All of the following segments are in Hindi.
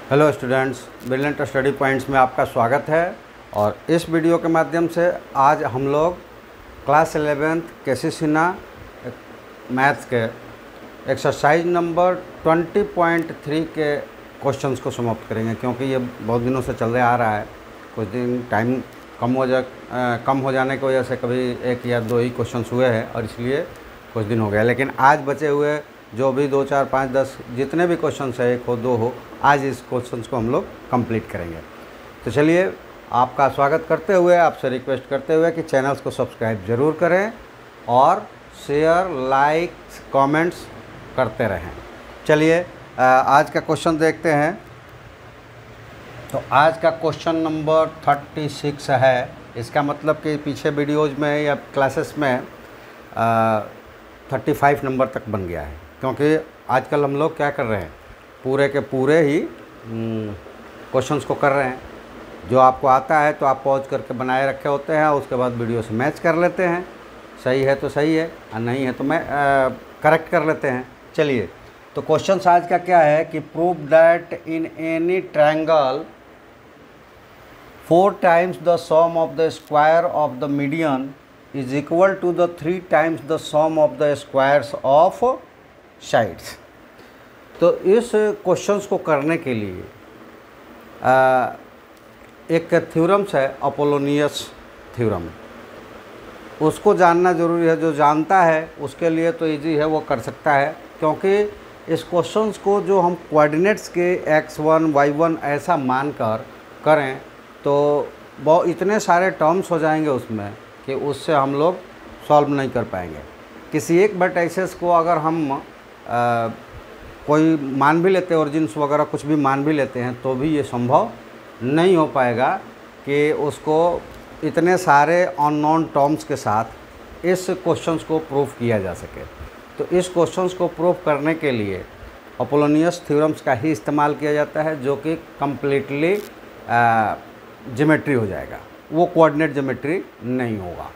Hello students, brilliant study points में आपका स्वागत है। और इस वीडियो के माध्यम से आज हम लोग क्लास 11th केसी मैथ्स के एक्सरसाइज नंबर 20.3 के क्वेश्चंस को समाप्त करेंगे, क्योंकि ये बहुत दिनों से चल रहा आ रहा है। कुछ दिन टाइम कम हो जाने की वजह से कभी एक या दो ही क्वेश्चंस हुए हैं और इसलिए कुछ दिन हो गया। लेकिन आज बचे हुए जो भी 2, 4, 5, 10 जितने भी क्वेश्चंस है, 1 हो 2 हो, आज इस क्वेश्चंस को हम लोग कंप्लीट करेंगे। तो चलिए, आपका स्वागत करते हुए आपसे रिक्वेस्ट करते हुए कि चैनल्स को सब्सक्राइब ज़रूर करें और शेयर, लाइक, कमेंट्स करते रहें। चलिए आज का क्वेश्चन देखते हैं। तो आज का क्वेश्चन नंबर 36 है। इसका मतलब कि पीछे वीडियोज़ में या क्लासेस में 35 नंबर तक बन गया है, क्योंकि आजकल हम लोग क्या कर रहे हैं, पूरे के पूरे ही क्वेश्चंस को कर रहे हैं। जो आपको आता है तो आप पॉज करके बनाए रखे होते हैं, उसके बाद वीडियो से मैच कर लेते हैं। सही है तो सही है और नहीं है तो मैं करेक्ट कर लेते हैं। चलिए, तो क्वेश्चंस आज का क्या है कि prove that in any triangle 4 times the sum of the square of the median is equal to the 3 times the sum of the squares of sides। तो इस क्वेश्चंस को करने के लिए एक थ्योरम्स है, अपोलोनियस थ्योरम। उसको जानना ज़रूरी है। जो जानता है उसके लिए तो इजी है, वो कर सकता है, क्योंकि इस क्वेश्चंस को जो हम कोऑर्डिनेट्स के x1, y1 ऐसा मानकर करें तो बहुत इतने सारे टर्म्स हो जाएंगे उसमें कि उससे हम लोग सॉल्व नहीं कर पाएंगे। किसी एक वर्टिसेस को अगर हम कोई मान भी लेते हैं, ओरिजिन्स वगैरह कुछ भी मान भी लेते हैं, तो भी ये संभव नहीं हो पाएगा कि उसको इतने सारे अननोन टर्म्स के साथ इस क्वेश्चंस को प्रूव किया जा सके। तो इस क्वेश्चंस को प्रूव करने के लिए अपोलोनियस थ्योरम्स का ही इस्तेमाल किया जाता है, जो कि कम्प्लीटली ज्योमेट्री हो जाएगा, वो कोऑर्डिनेट ज्योमेट्री नहीं होगा।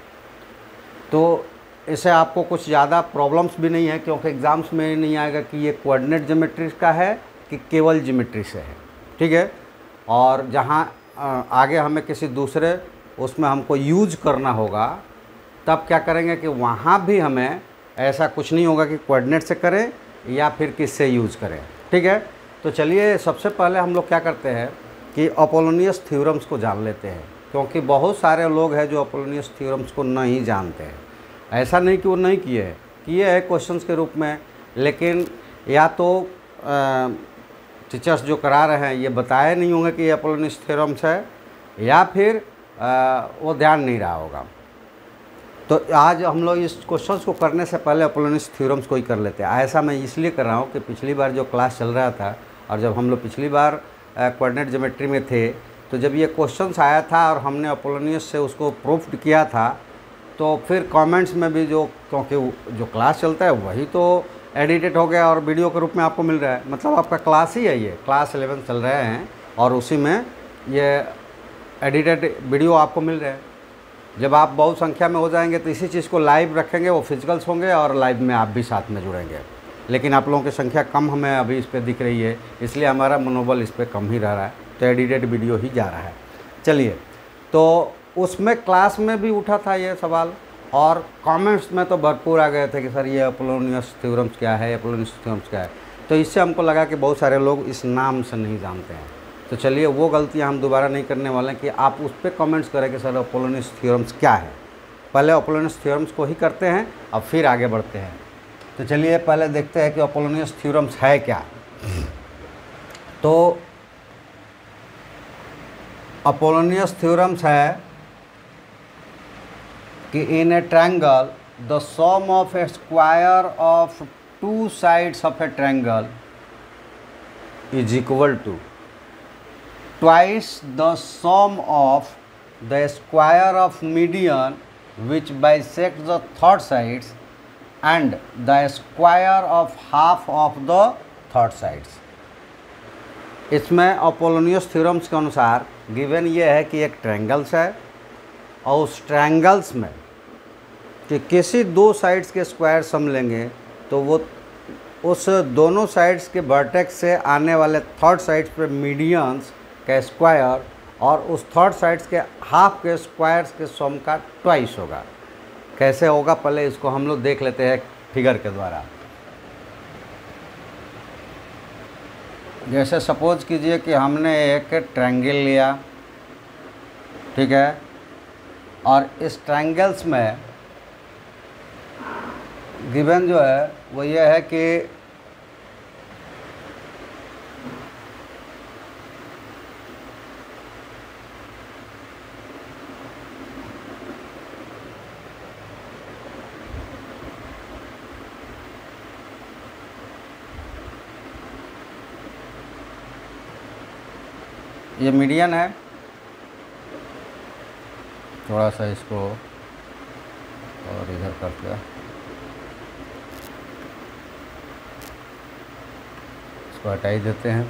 तो इसे आपको कुछ ज़्यादा प्रॉब्लम्स भी नहीं है, क्योंकि एग्ज़ाम्स में नहीं आएगा कि ये कोऑर्डिनेट ज्योमेट्री का है कि केवल ज्योमेट्री से है। ठीक है। और जहाँ आगे हमें किसी दूसरे उसमें हमको यूज करना होगा, तब क्या करेंगे कि वहाँ भी हमें ऐसा कुछ नहीं होगा कि कोऑर्डिनेट से करें या फिर किससे यूज करें। ठीक है। तो चलिए, सबसे पहले हम लोग क्या करते हैं कि अपोलोनियस थ्योरम्स को जान लेते हैं, क्योंकि बहुत सारे लोग हैं जो अपोलोनियस थ्योरम्स को नहीं जानते हैं। ऐसा नहीं कि वो नहीं किए हैं क्वेश्चंस के रूप में, लेकिन या तो टीचर्स जो करा रहे हैं ये बताए नहीं होंगे कि ये अपोलोनियस थ्योरम्स है, या फिर वो ध्यान नहीं रहा होगा। तो आज हम लोग इस क्वेश्चंस को करने से पहले अपोलोनियस थ्योरम्स को ही कर लेते हैं। ऐसा मैं इसलिए कर रहा हूँ कि पिछली बार जो क्लास चल रहा था और जब हम लोग पिछली बार कोऑर्डिनेट ज्योमेट्री में थे, तो जब ये क्वेश्चंस आया था और हमने अपोलोनियस से उसको प्रूफ किया था, तो फिर कमेंट्स में भी क्योंकि जो क्लास चलता है वही तो एडिटेड हो गया और वीडियो के रूप में आपको मिल रहा है। मतलब आपका क्लास ही है, ये क्लास 11 चल रहे हैं और उसी में ये एडिटेड वीडियो आपको मिल रहा है। जब आप बहुत संख्या में हो जाएंगे तो इसी चीज़ को लाइव रखेंगे, वो फिजिकल्स होंगे और लाइव में आप भी साथ में जुड़ेंगे। लेकिन आप लोगों की संख्या कम हमें अभी इस पर दिख रही है, इसलिए हमारा मनोबल इस पर कम ही रह रहा है, तो एडिटेड वीडियो ही जा रहा है। चलिए, तो उसमें क्लास में भी उठा था ये सवाल और कमेंट्स में तो भरपूर आ गए थे कि सर ये अपोलोनियस थ्योरम्स क्या है, अपोलोनियस थ्योरम्स क्या है। तो इससे हमको लगा कि बहुत सारे लोग इस नाम से नहीं जानते हैं। तो चलिए, वो गलतियाँ हम दोबारा नहीं करने वाले हैं कि आप उस पर कमेंट्स करें कि सर अपोलोनियस थ्योरम्स क्या है। पहले अपोलोनियस थ्योरम्स को ही करते हैं और फिर आगे बढ़ते हैं। तो चलिए, पहले देखते हैं कि अपोलोनियस थ्योरम्स है क्या। तो अपोलोनियस थ्योरम्स है कि in a triangle the sum of a square of 2 sides of a triangle is equal to twice the sum of the square of median which bisect the third sides and the square of half of the third sides. इसमें अपोलोनियस थ्योरम्स के अनुसार गिवन ये है कि एक ट्रायंगल्स है और उस ट्रायंगल्स में कि किसी 2 साइड्स के स्क्वायर सम लेंगे तो वो उस दोनों साइड्स के वर्टेक्स से आने वाले थर्ड साइड्स पे मीडियंस का स्क्वायर और उस थर्ड साइड्स के हाफ के स्क्वायर्स के सम का ट्वाइस होगा। कैसे होगा पहले इसको हम लोग देख लेते हैं फिगर के द्वारा। जैसे सपोज कीजिए कि हमने एक ट्रायंगल लिया, ठीक है, और इस ट्रायंगल्स में गिवन जो है वो ये है कि ये मीडियन है। थोड़ा सा इसको और इधर कर दिया, इसको हटा ही देते हैं।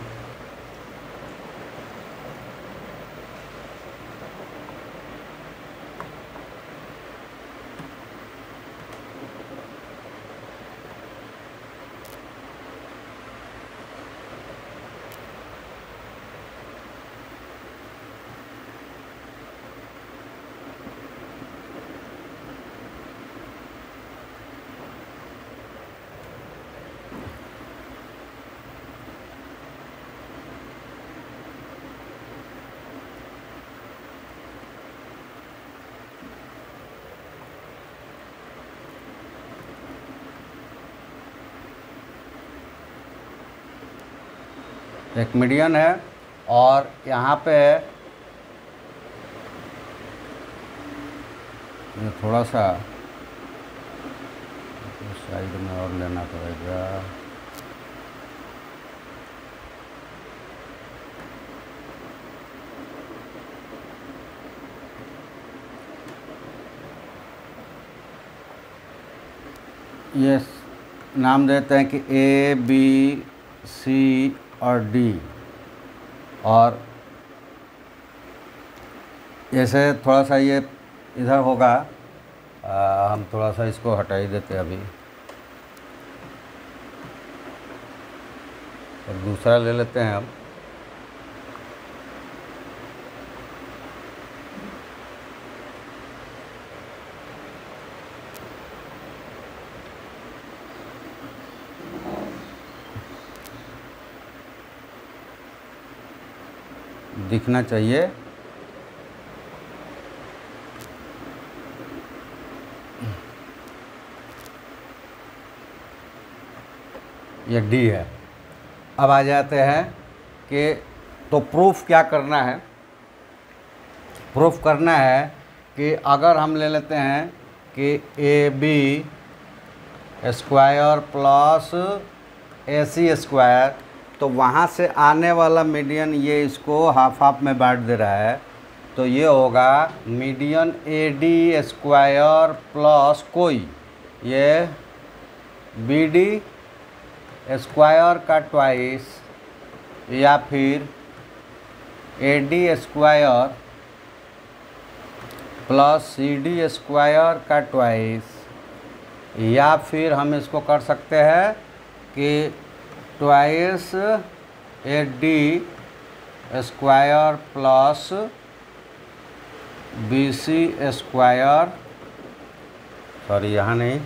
एक मीडियन है और यहाँ पे ये थोड़ा सा साइड में और लेना पड़ेगा। ये नाम देते हैं कि ए बी सी और डी, और जैसे थोड़ा सा ये इधर होगा, हम थोड़ा सा इसको हटा ही देते हैं अभी और दूसरा ले लेते हैं हम। दिखना चाहिए ये डी है। अब आ जाते हैं कि तो प्रूफ क्या करना है। प्रूफ करना है कि अगर हम ले लेते हैं कि A B square plus A C square, तो वहाँ से आने वाला मीडियन ये इसको हाफ हाफ में बांट दे रहा है, तो ये होगा median A D square plus कोई ये बी डी स्क्वायर का ट्वाइस या फिर A D square plus C D square का ट्वाइस, या फिर हम इसको कर सकते हैं कि twice A D square plus B C square, sorry यहाँ नहीं,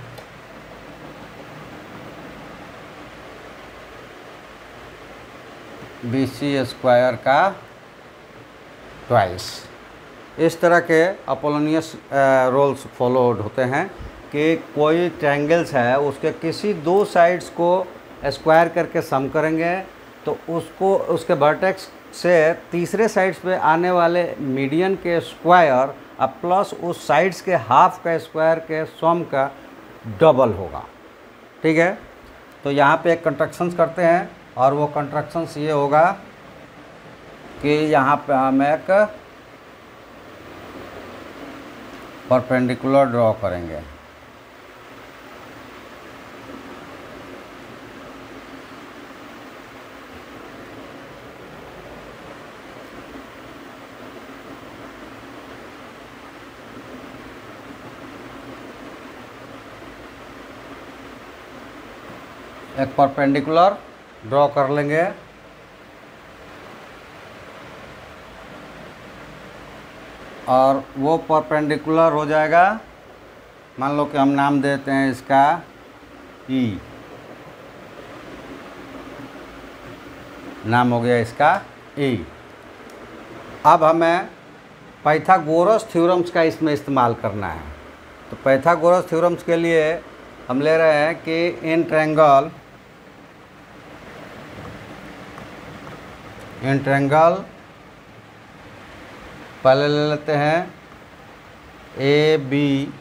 बी सी स्क्वायर का ट्वाइस। इस तरह के अपोलोनियस रूल्स फॉलोड होते हैं कि कोई ट्रायंगल्स है उसके किसी दो साइड्स को स्क्वायर करके सम करेंगे तो उसको उसके वर्टेक्स से तीसरे साइड्स पे आने वाले मीडियन के स्क्वायर अब प्लस उस साइड्स के हाफ का स्क्वायर के सम का डबल होगा। ठीक है, तो यहाँ पे एक कंस्ट्रक्शंस करते हैं और वो कंस्ट्रक्शंस ये होगा कि यहाँ पे हम एक परपेंडिकुलर ड्रॉ करेंगे। एक परपेंडिकुलर ड्रॉ कर लेंगे। और वो परपेंडिकुलर हो जाएगा, मान लो कि हम नाम देते हैं इसका ई, नाम हो गया इसका ई। अब हमें पाइथागोरस थ्योरम्स का इसमें इस्तेमाल करना है। तो पाइथागोरस थ्योरम्स के लिए हम ले रहे हैं कि इन ट्रायंगल पहले ले लेते हैं ए बी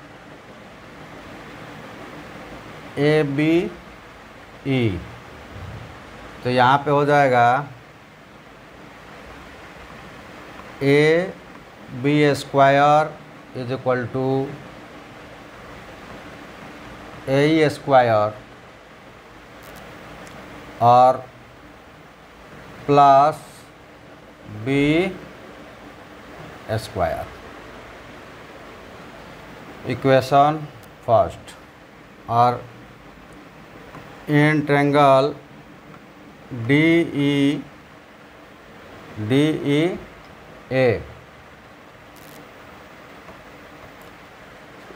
ई। तो यहाँ पे हो जाएगा A B square is equal to A square और plus B square, equation first. और इन ट्रायंगल डी ई ए,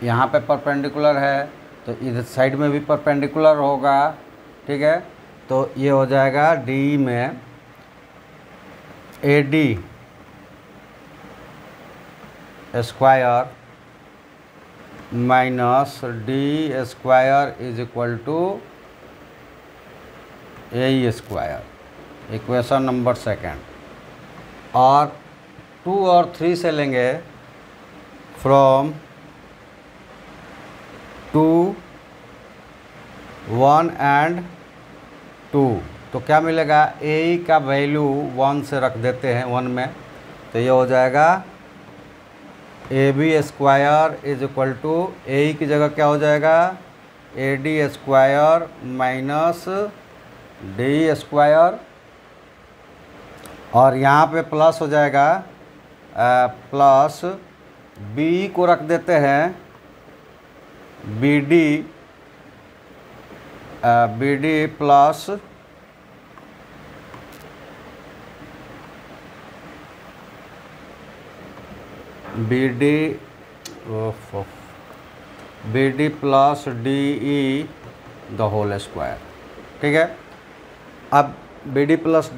यहाँ पे परपेंडिकुलर है तो इधर साइड में भी परपेंडिकुलर होगा, ठीक है। तो ये हो जाएगा डी में A D square minus D square is equal to A square, equation number second. और 2 और 3 से लेंगे फ्रॉम 2, 1 एंड 2, तो क्या मिलेगा, ए का वैल्यू 1 से रख देते हैं 1 में, तो ये हो जाएगा A B square is equal to A की जगह क्या हो जाएगा A D square minus D square. और यहाँ पे प्लस हो जाएगा प्लस बी को रख देते हैं B D plus B D plus D E the whole square, ठीक है। अब बी डी प्लस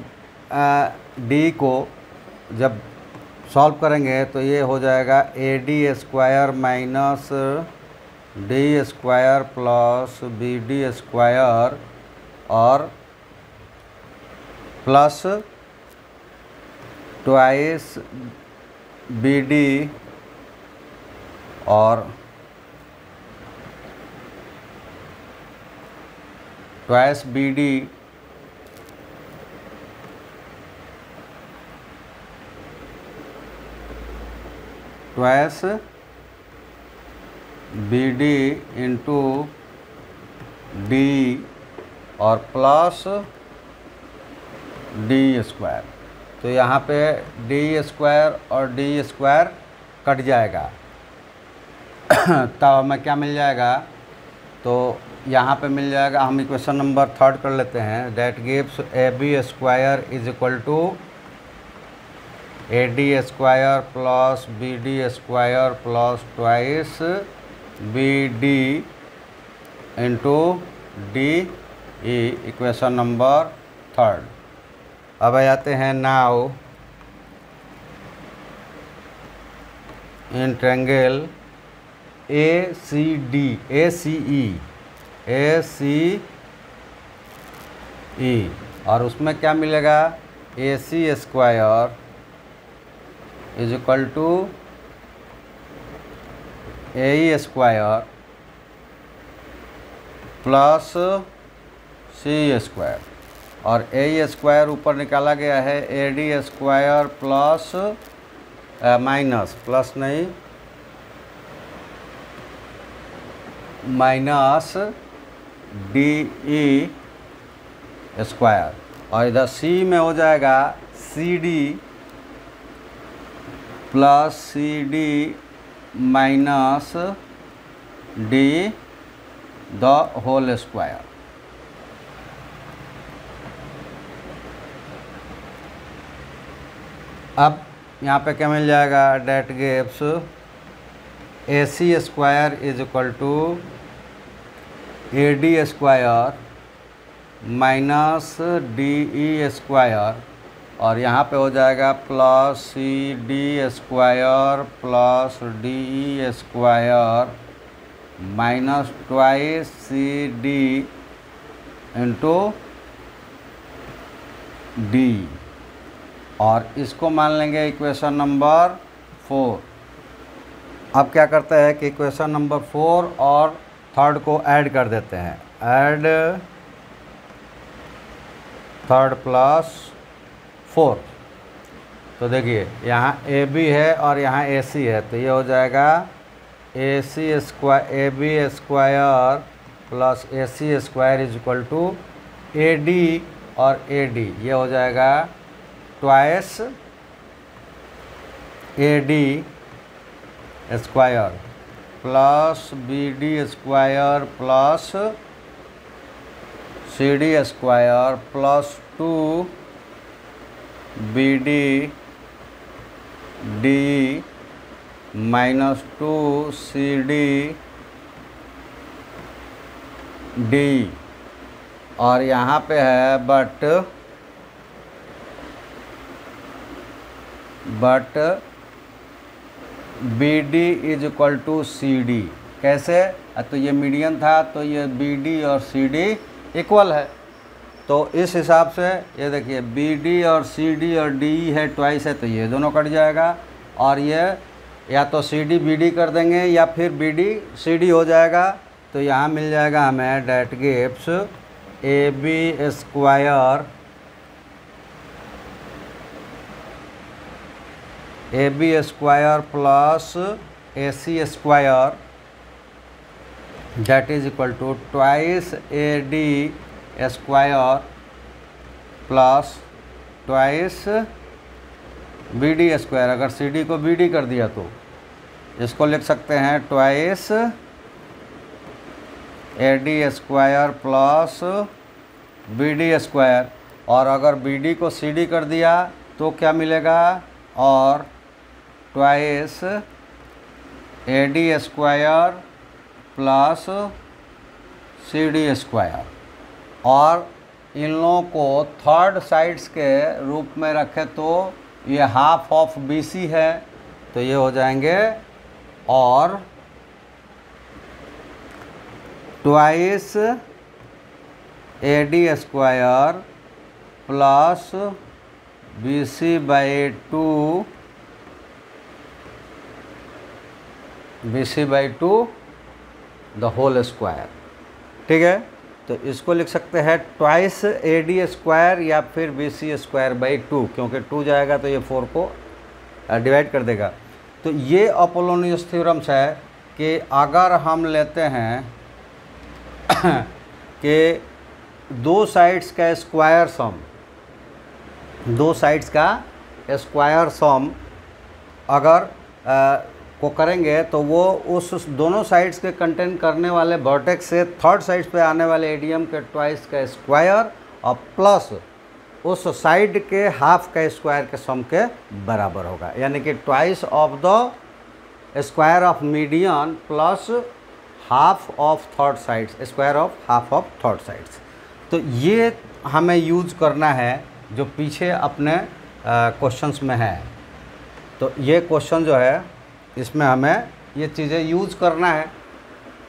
डी को जब सॉल्व करेंगे तो ये हो जाएगा A D square minus D square plus B D square और प्लस ट्वाइस बी डी और twice B D twice B D into D और प्लस डी स्क्वायर। तो यहाँ पे डी स्क्वायर और डी स्क्वायर कट जाएगा तब हमें क्या मिल जाएगा, तो यहाँ पे मिल जाएगा, हम इक्वेशन नंबर 3 कर लेते हैं, that gives A B square is equal to A D square plus B D square plus twice B D into D E, equation number 3। अब आ जाते हैं नाउ इन ट्रायंगल ए सी ई और उसमें क्या मिलेगा, A C square is equal to A square plus C square और ए स्क्वायर ऊपर निकाला गया है A D square plus minus plus नहीं माइनस डी ई स्क्वायर और इधर सी में हो जाएगा C D plus C D minus D the whole square. अब यहाँ पे क्या मिल जाएगा, that gives A C square is equal to A D square minus D E square, और यहाँ पे हो जाएगा plus C D square plus D E square minus twice C D into D, और इसको मान लेंगे इक्वेशन नंबर 4। अब क्या करते हैं कि इक्वेशन नंबर 4 और थर्ड को ऐड कर देते हैं, ऐड थर्ड प्लस 4। तो देखिए यहाँ ए बी है और यहाँ ए सी है, तो ये हो जाएगा A C square A B square plus A C square is equal to A D, और ए डी ये हो जाएगा twice A D square plus B D square plus C D square plus 2 B D D minus 2 C D D, और यहाँ पे है but B D is equal to C D. कैसे, तो ये मीडियन था तो ये बी डी और सी डी इक्वल है, तो इस हिसाब से ये देखिए बी डी और सी डी और डी है ट्वाइस है, तो ये दोनों कट जाएगा, और ये या तो सी डी बी डी कर देंगे या फिर बी डी सी डी हो जाएगा। तो यहाँ मिल जाएगा हमें that gives A B square plus A C square that is equal to twice A D square plus twice B D square. अगर सी डी को बी डी कर दिया तो इसको लिख सकते हैं twice A D square plus B D square, और अगर बी डी को सी डी कर दिया तो क्या मिलेगा, और twice A D square plus C D square, और इन लोगों को थर्ड साइड्स के रूप में रखें तो ये हाफ ऑफ बी सी है, तो ये हो जाएंगे, और twice A D square plus B C by 2 the whole square. ठीक है, तो इसको लिख सकते हैं ट्वाइस ए डी स्क्वायर या फिर बी सी स्क्वायर बाई 2, क्योंकि 2 जाएगा तो ये 4 को डिवाइड कर देगा। तो ये अपोलोनियस थ्योरम्स है कि अगर हम लेते हैं कि दो साइड्स का स्क्वायर सम अगर को करेंगे तो वो उस दोनों साइड्स के कंटेंट करने वाले वर्टेक्स से थर्ड साइड्स पे आने वाले एडियम के ट्वाइस का स्क्वायर और प्लस उस साइड के हाफ का स्क्वायर के सम के बराबर होगा, यानी कि twice of the square of median plus half of third sides, square of half of third sides. तो ये हमें यूज करना है जो पीछे अपने क्वेश्चंस में है। तो ये क्वेश्चन जो है इसमें हमें ये चीज़ें यूज करना है।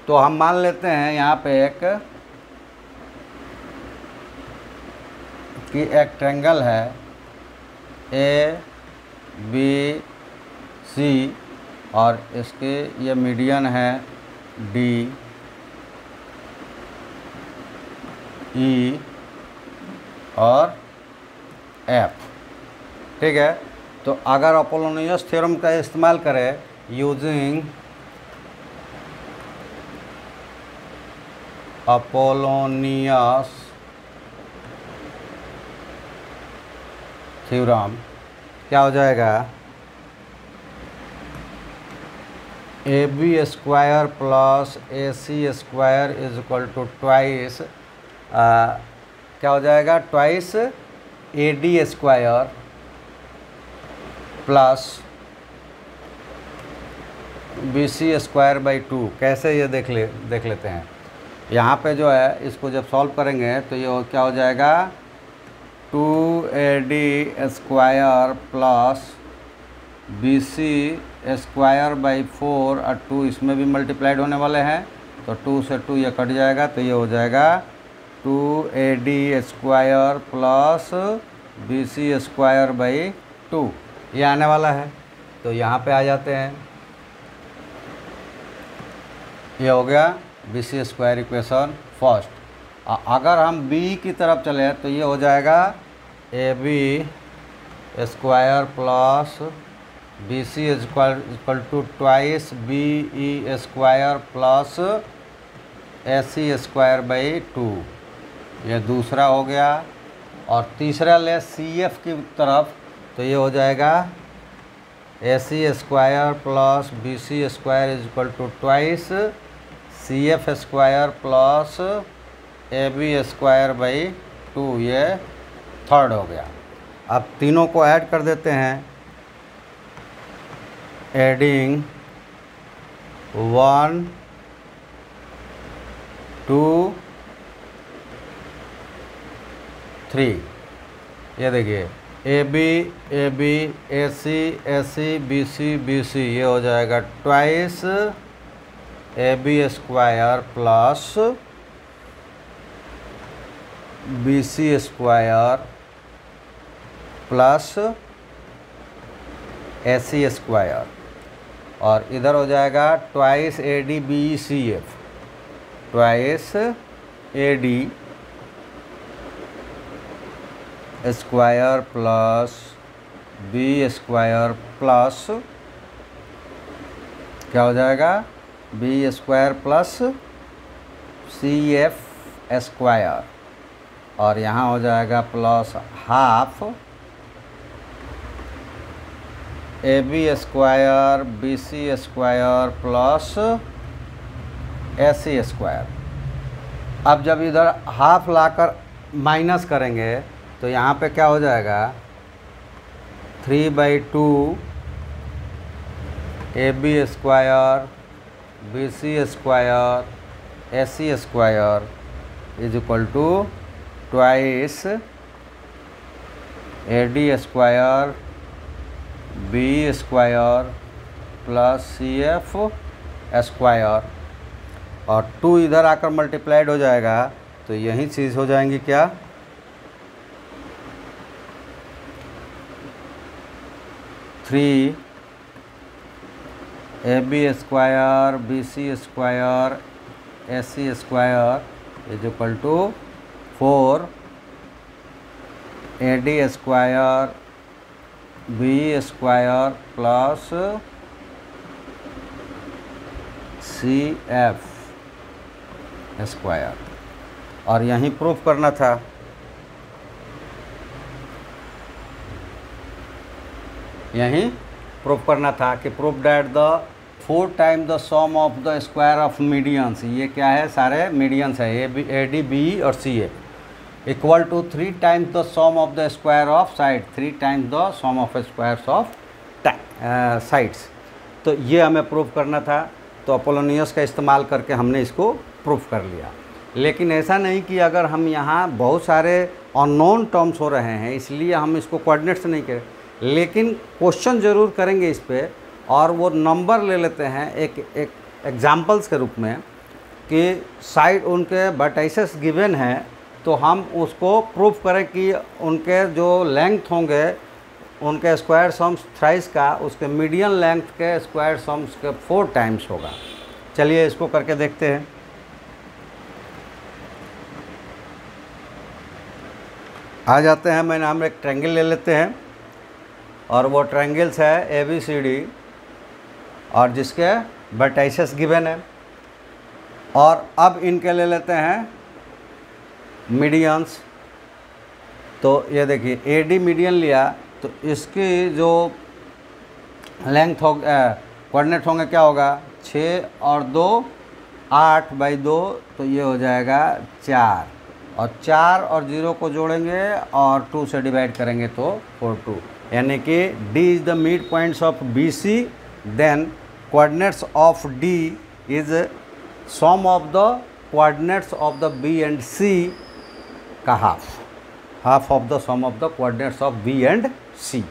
तो हम मान लेते हैं यहाँ पे एक ट्रायंगल है ए बी सी और इसके ये मीडियन है डी ई और एफ। ठीक है, तो अगर अपोलोनियस थ्योरम का इस्तेमाल करें यूजिंग अपोलोनियस थ्योरम क्या हो जाएगा, A B square plus A C square is equal to twice क्या हो जाएगा, twice A D square plus BC²/2। कैसे ये देख लेते हैं। यहाँ पे जो है इसको जब सॉल्व करेंगे तो ये क्या हो जाएगा, 2AD² प्लस BC²/4 और 2 इसमें भी मल्टीप्लाइड होने वाले हैं, तो 2 से 2 ये कट जाएगा, तो ये हो जाएगा 2AD² प्लस BC²/2 ये आने वाला है। तो यहाँ पे आ जाते हैं, ये हो गया BC² इक्वेशन फर्स्ट। अगर हम B की तरफ चले तो ये हो जाएगा AB² plus BC= twice BE² plus AC²/2 ये दूसरा हो गया। और तीसरा ले CF की तरफ तो ये हो जाएगा AC² plus BC² twice CF² plus AB²/2 ये थर्ड हो गया। अब तीनों को ऐड कर देते हैं, एडिंग 1 2 3। ये देखिए AB AC AC BC BC ये हो जाएगा twice AB² plus BC² plus AC²। और इधर हो जाएगा twice AD BE CF, twice AD² plus B² plus क्या हो जाएगा B² प्लस CF²। और यहाँ हो जाएगा plus half AB² BC² plus AC²। अब जब इधर हाफ लाकर माइनस करेंगे तो यहाँ पे क्या हो जाएगा 3/2 AB² BC² AC² is equal to twice AD² BE² plus CF²। और 2 इधर आकर मल्टीप्लाइड हो जाएगा तो यही चीज़ हो जाएंगी क्या 3 AB² BC² AC² is equal to 4 AD² BE² plus CF²। और यहीं प्रूफ करना था, यहीं प्रूफ करना था कि proof that the 4 time the sum of the square of medians. ये क्या है, सारे मीडियंस है AD BE और CF equal to 3 times the sum of the square of side, 3 times the sum of squares of sides. तो ये हमें प्रूफ करना था, तो अपोलोनियस का इस्तेमाल करके हमने इसको प्रूफ कर लिया। लेकिन ऐसा नहीं कि अगर हम यहाँ बहुत सारे अननोन टर्म्स हो रहे हैं इसलिए हम इसको कोऑर्डिनेट्स नहीं करें, लेकिन क्वेश्चन ज़रूर करेंगे इस पर। और वो नंबर ले लेते हैं एक एग्जाम्पल्स के रूप में कि साइड उनके वर्टाइसेस गिवन हैं, तो हम उसको प्रूफ करें कि उनके जो लेंथ होंगे उनके स्क्वायर सम्स थ्राइस का उसके मीडियन लेंथ के स्क्वायर सम्स के 4 टाइम्स होगा। चलिए इसको करके देखते हैं। आ जाते हैं, मैंने हम एक ट्रायंगल ले लेते हैं और वो ट्रायंगल्स है ABCD और जिसके वर्टाइसेस गिवन है। और अब इनके ले लेते हैं मीडियंस। तो ये देखिए AD मीडियन लिया तो इसकी जो लेंथ हो कोऑर्डिनेट होंगे क्या होगा 6 और 2 8/2, तो ये हो जाएगा 4 और 4 और 0 को जोड़ेंगे और 2 से डिवाइड करेंगे तो 4 2 यानी कि D is the mid points of BC, then coordinates of D is sum of the coordinates of the B and C का half of the sum of the coordinates of B and C।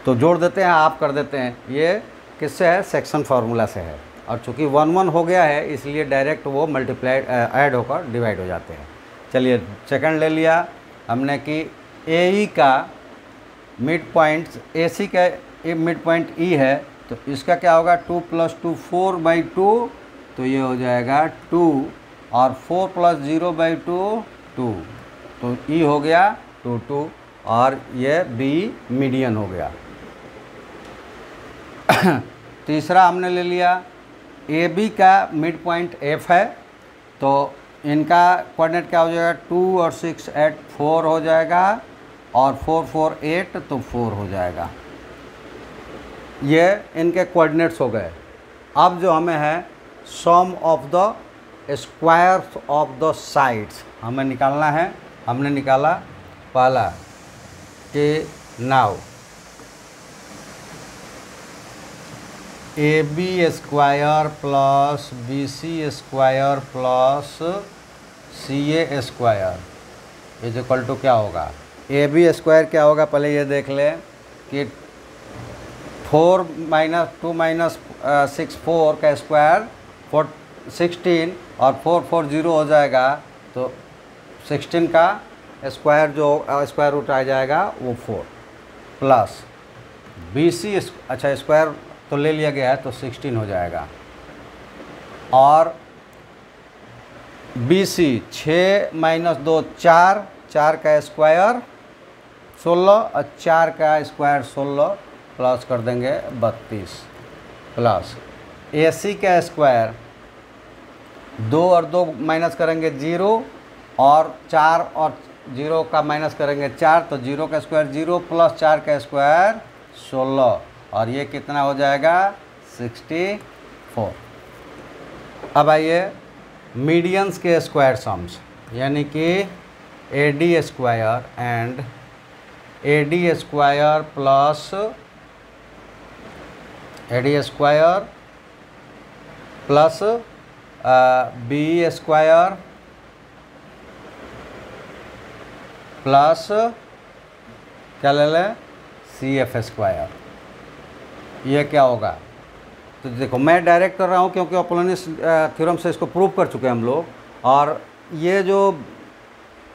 तो जोड़ देते हैं, आप कर देते हैं। ये किससे है? सेक्शन फार्मूला से है। और चूँकि 1 1 हो गया है इसलिए डायरेक्ट वो मल्टीप्लाइड ऐड होकर डिवाइड हो जाते हैं। चलिए सेकंड ले लिया हमने कि AE का मिड पॉइंट, AC का मिड पॉइंट E है, तो इसका क्या होगा? 2 + 2 4/2, तो ये हो जाएगा 2, और 4 + 0/2 2, तो E हो गया 2 2, और ये B मीडियन हो गया। तीसरा हमने ले लिया AB का मिड पॉइंट F है, तो इनका कोऑर्डिनेट क्या हो जाएगा? 2 और 6 8 4 हो जाएगा, और 4 4 8, तो 4 हो जाएगा। ये इनके कोऑर्डिनेट्स हो गए। अब जो हमें है sum of the squares of the sides हमें निकालना है। हमने निकाला पहला कि now AB square plus BC square plus CA square is equal to क्या होगा? AB स्क्वायर क्या होगा पहले ये देख लें कि 4 - 2 - 6 4 का स्क्वायर 16, और 4 4 0 हो जाएगा, तो 16 का स्क्वायर जो स्क्वायर रूट आ जाएगा वो 4, प्लस BC अच्छा स्क्वायर तो ले लिया गया है तो 16 हो जाएगा, और BC 6 - 2 4, 4 का स्क्वायर 16, और 4 का स्क्वायर 16, प्लस कर देंगे 32, प्लस AC का स्क्वायर 2 और 2 माइनस करेंगे 0, और 4 और 0 का माइनस करेंगे 4, तो 0 का स्क्वायर 0, प्लस 4 का स्क्वायर 16, और ये कितना हो जाएगा? 64। अब आइए मीडियंस के स्क्वायर सम्स, यानी कि AD square and AD square plus AD square plus BE square plus क्या ले लें? CF square. ये क्या होगा? तो देखो मैं डायरेक्ट कर रहा हूँ क्योंकि अपोलोनियस थ्योरम से इसको प्रूव कर चुके हैं हम लोग, और ये जो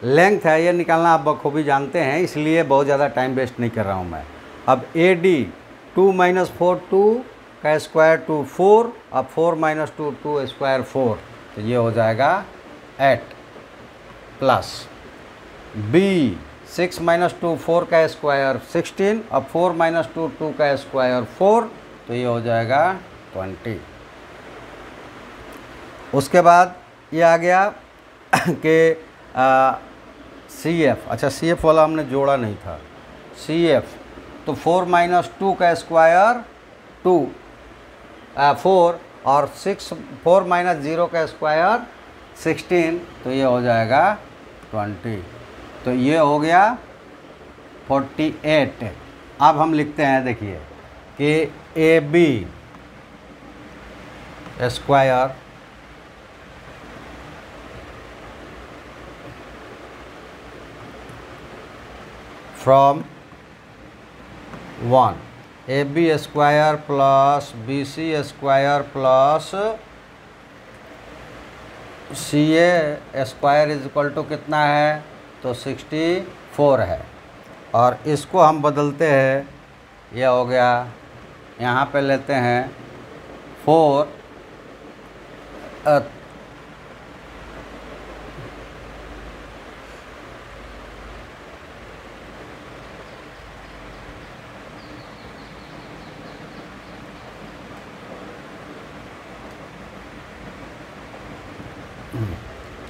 लेंथ है ये निकालना आप बखूबी जानते हैं, इसलिए बहुत ज़्यादा टाइम वेस्ट नहीं कर रहा हूँ मैं। अब AD 2 - 4 2 का स्क्वायर 2 4, अब 4 - 2 2 स्क्वायर 4, तो ये हो जाएगा 8, प्लस B 6 - 2 4 का स्क्वायर 16, अब 4 - 2 2 का स्क्वायर 4, तो ये हो जाएगा 20। उसके बाद ये आ गया कि CF, अच्छा CF वाला हमने जोड़ा नहीं था। CF तो 4 - 2 का स्क्वायर 2 4, और 4 - 0 का स्क्वायर 16, तो ये हो जाएगा 20, तो ये हो गया 48। अब हम लिखते हैं, देखिए कि AB square from 1, AB square plus BC square plus CA square is equal to कितना है? तो 64 है, और इसको हम बदलते हैं, ये हो गया, यहाँ पे लेते हैं 4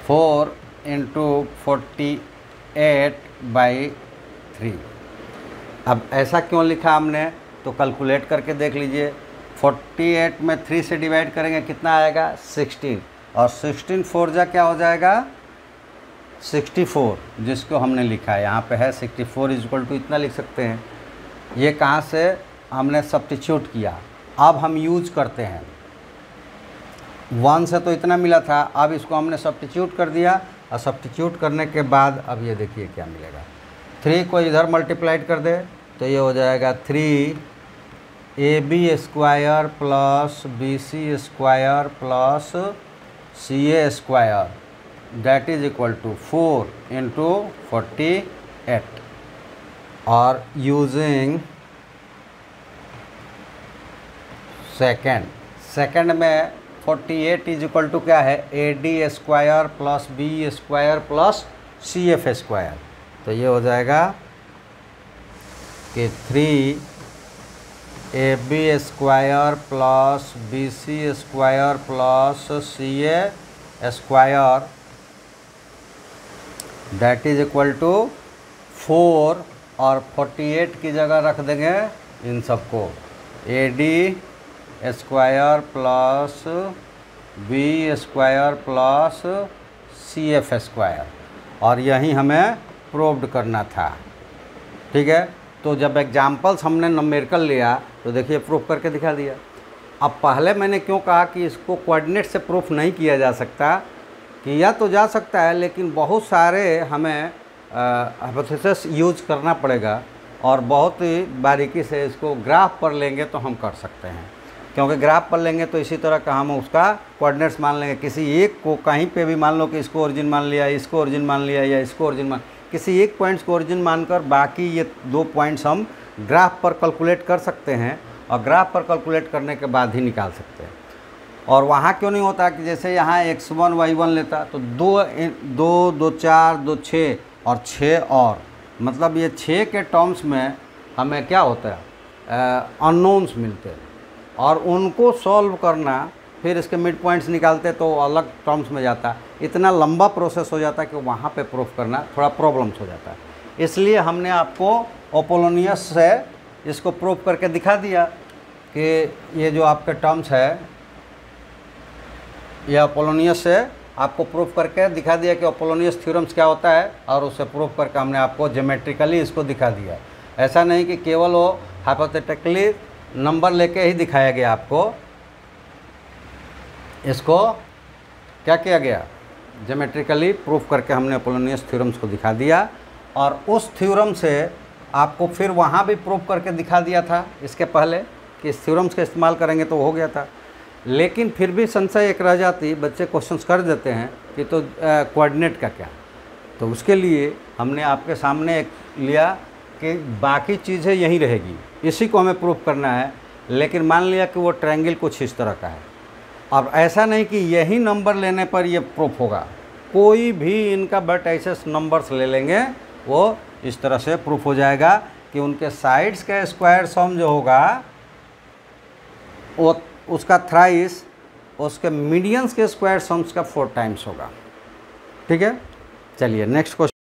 4 × 48/3। अब ऐसा क्यों लिखा हमने? तो कैलकुलेट करके देख लीजिए, 48 में 3 से डिवाइड करेंगे कितना आएगा? 16, और 16 4 जा क्या हो जाएगा? 64, जिसको हमने लिखा है यहाँ पे है 64 इज इक्वल टू इतना लिख सकते हैं। ये कहाँ से हमने सब्स्टिट्यूट किया, अब हम यूज करते हैं। 1 से तो इतना मिला था, अब इसको हमने सब्स्टिट्यूट कर दिया, और सब्स्टिट्यूट करने के बाद अब ये देखिए क्या मिलेगा। 3 को इधर मल्टीप्लाइड कर दे तो ये हो जाएगा 3ab square plus bc square plus ca square that is equal to 4 into 48। और यूजिंग सेकेंड में 48 इज इक्वल टू क्या है, ad square plus b square plus cf square. तो ये हो जाएगा कि 3ab square plus bc square plus ca square that is equal to 4, और 48 की जगह रख देंगे इन सबको ad square plus b square plus cf square, और यही हमें प्रूव्ड करना था। ठीक है, तो जब एग्जाम्पल्स हमने नंबरिकल लिया तो देखिए प्रूफ करके दिखा दिया। अब पहले मैंने क्यों कहा कि इसको कोऑर्डिनेट से प्रूफ नहीं किया जा सकता, किया तो जा सकता है लेकिन बहुत सारे हमें हाइपोथेसिस यूज करना पड़ेगा, और बहुत ही बारीकी से इसको ग्राफ पर लेंगे तो हम कर सकते हैं। क्योंकि ग्राफ पर लेंगे तो इसी तरह का हम उसका कोऑर्डिनेट्स मान लेंगे, किसी एक को कहीं पे भी मान लो कि इसको ओरिजिन मान लिया, इसको ओरिजिन मान लिया, या इसको ओरिजिन मान, किसी एक पॉइंट्स को ओरिजिन मानकर बाकी ये 2 पॉइंट्स हम ग्राफ पर कैलकुलेट कर सकते हैं, और ग्राफ पर कैलकुलेट करने के बाद ही निकाल सकते हैं। और वहाँ क्यों नहीं होता कि जैसे यहाँ x1 y1 लेता तो 2 2 4 2 6 और 6 और, मतलब ये 6 के टर्म्स में हमें क्या होता है, अननोन्स मिलते हैं, और उनको सॉल्व करना, फिर इसके मिड पॉइंट्स निकालते तो अलग टर्म्स में जाता, इतना लंबा प्रोसेस हो जाता कि वहाँ पे प्रूफ करना थोड़ा प्रॉब्लम्स हो जाता है। इसलिए हमने आपको अपोलोनियस से इसको प्रूफ करके दिखा दिया कि ये जो आपके टर्म्स है, यह अपोलोनियस से आपको प्रूफ करके दिखा दिया कि अपोलोनियस थ्योरम्स क्या होता है, और उसे प्रूफ करके हमने आपको ज्योमेट्रिकली इसको दिखा दिया। ऐसा नहीं कि केवल वो हाइपोथेटिकली नंबर लेके ही दिखाया गया, आपको इसको क्या किया गया, ज्योमेट्रिकली प्रूफ करके हमने अपोलोनियस थ्योरम्स को दिखा दिया। और उस थ्योरम से आपको फिर वहाँ भी प्रूफ करके दिखा दिया था इसके पहले कि इस थ्योरम्स का इस्तेमाल करेंगे तो हो गया था। लेकिन फिर भी संशय एक रह जाती, बच्चे क्वेश्चंस कर देते हैं कि तो कोऑर्डिनेट का क्या, तो उसके लिए हमने आपके सामने एक लिया कि बाकी चीज़ें यहीं रहेगी, इसी को हमें प्रूफ करना है। लेकिन मान लिया कि वो ट्रायंगल कुछ इस तरह का है, अब ऐसा नहीं कि यही नंबर लेने पर ये प्रूफ होगा, कोई भी इनका बट ऐसे नंबर्स ले लेंगे वो इस तरह से प्रूफ हो जाएगा कि उनके साइड्स का स्क्वायर सम जो होगा वो उसका थ्राइस, उसके मीडियंस के स्क्वायर सम्स का 4 टाइम्स होगा। ठीक है, चलिए नेक्स्ट क्वेश्चन।